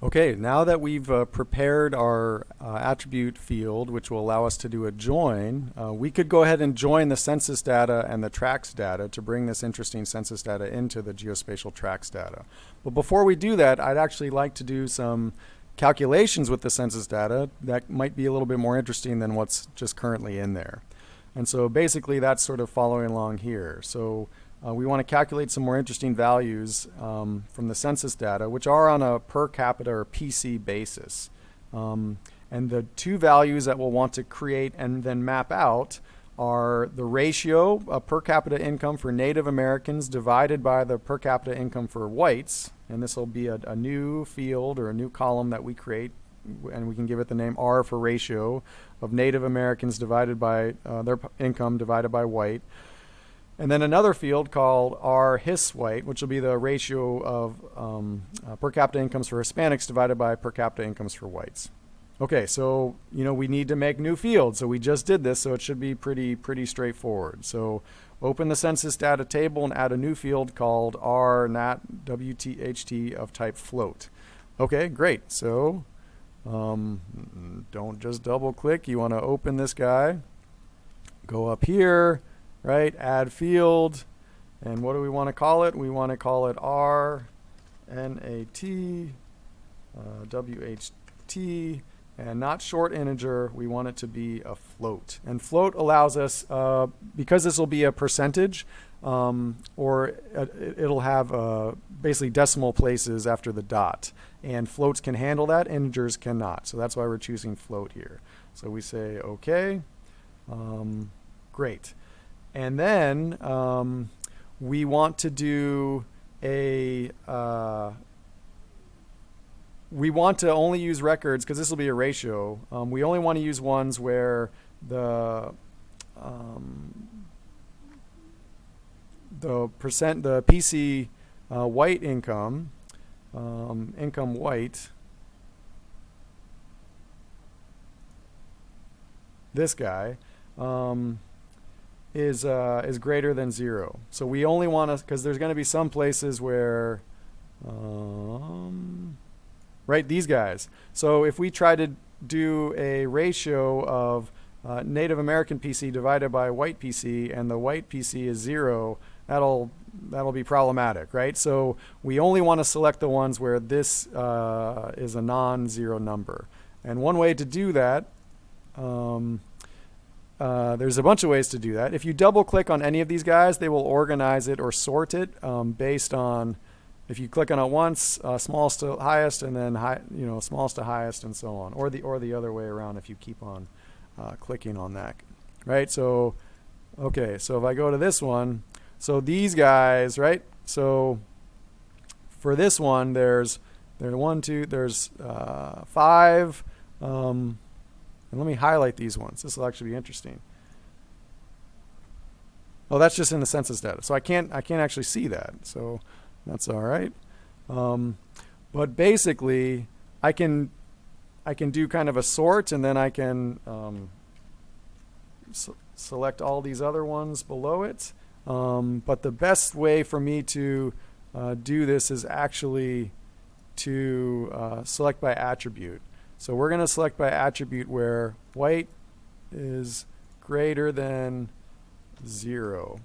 Okay, now that we've prepared our attribute field, which will allow us to do a join, we could go ahead and join the census data and the tracks data to bring this interesting census data into the geospatial tracks data. But before we do that, I'd actually like to do some calculations with the census data that might be a little bit more interesting than what's just currently in there. And so basically that's sort of following along here. So we want to calculate some more interesting values from the census data, which are on a per capita or PC basis. And the two values that we'll want to create and then map out are the ratio of per capita income for Native Americans divided by the per capita income for whites. And this will be a new field or a new column that we create, and we can give it the name R for ratio of Native Americans divided by their income divided by white. And then another field called R his white, which will be the ratio of per capita incomes for Hispanics divided by per capita incomes for whites. Okay, so we need to make new fields. So we just did this, so it should be pretty straightforward. So open the census data table and add a new field called R nat WTHT of type float. Okay, great. So don't just double click. You want to open this guy. Go up here. Right, add field, and what do we want to call it? We want to call it R, NAT, WHT, and not short integer. We want it to be a float. And float allows us, because this will be a percentage, or it'll have basically decimal places after the dot. And floats can handle that, integers cannot. So that's why we're choosing float here. So we say OK. Great. And then we want to do we want to only use records, because this will be a ratio. We only want to use ones where the PC white income, income white, this guy, is greater than 0. So we only want to, because there's going to be some places where, right, these guys. So if we try to do a ratio of Native American PC divided by white PC, and the white PC is 0, that'll be problematic, right? So we only want to select the ones where this is a non-zero number. And one way to do that, there's a bunch of ways to do that. If you double click on any of these guys, they will organize it or sort it based on, if you click on it once, smallest to highest, and then smallest to highest, and so on, or the other way around if you keep on clicking on that, right? So okay, so if I go to this one, so these guys, right? So for this one, there's 5. And let me highlight these ones. This will actually be interesting. Oh, that's just in the census data, so I can't actually see that. So that's all right. But basically, I can do kind of a sort, and then I can select all these other ones below it. But the best way for me to do this is actually to select by attribute. So we're going to select by attribute where white is greater than 0.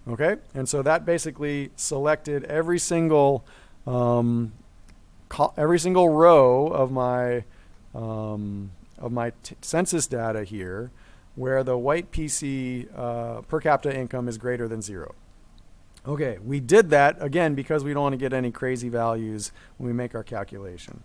Okay, and so that basically selected every single row of my census data here, where the white PC per capita income is greater than 0. Okay, we did that, again, because we don't want to get any crazy values when we make our calculation.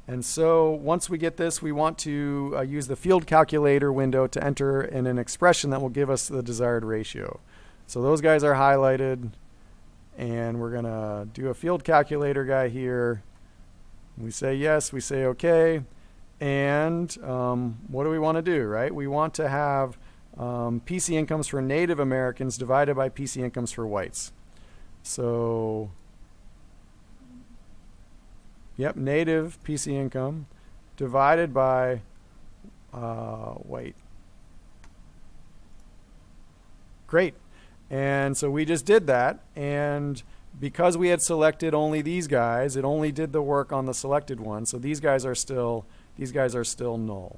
And so once we get this, we want to use the field calculator window to enter in an expression that will give us the desired ratio. So those guys are highlighted, and we're going to do a field calculator guy here. We say yes, we say OK. And what do we want to do, right? We want to have PC incomes for Native Americans divided by PC incomes for whites. So, yep, Native PC income divided by white. Great. And so we just did that, and because we had selected only these guys, it only did the work on the selected one. So these guys are still null.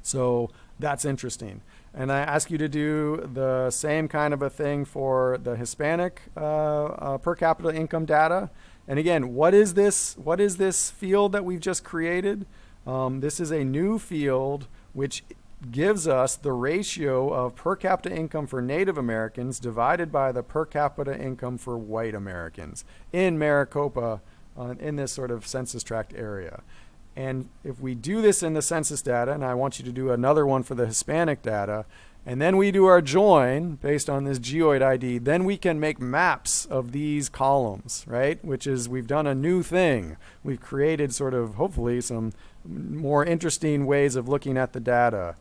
So that's interesting. And I ask you to do the same kind of a thing for the Hispanic per capita income data. And again, what is this field that we've just created? This is a new field which gives us the ratio of per capita income for Native Americans divided by the per capita income for white Americans in Maricopa, in this sort of census tract area. And if we do this in the census data, and I want you to do another one for the Hispanic data, and then we do our join based on this geoid ID, then we can make maps of these columns, right? Which is, we've done a new thing. We've created sort of, hopefully, some more interesting ways of looking at the data.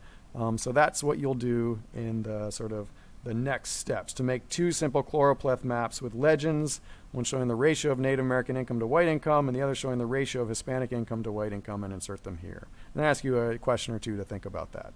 So that's what you'll do in the sort of the next steps, to make two simple choropleth maps with legends, one showing the ratio of Native American income to white income, and the other showing the ratio of Hispanic income to white income, and insert them here. And I ask you a question or two to think about that.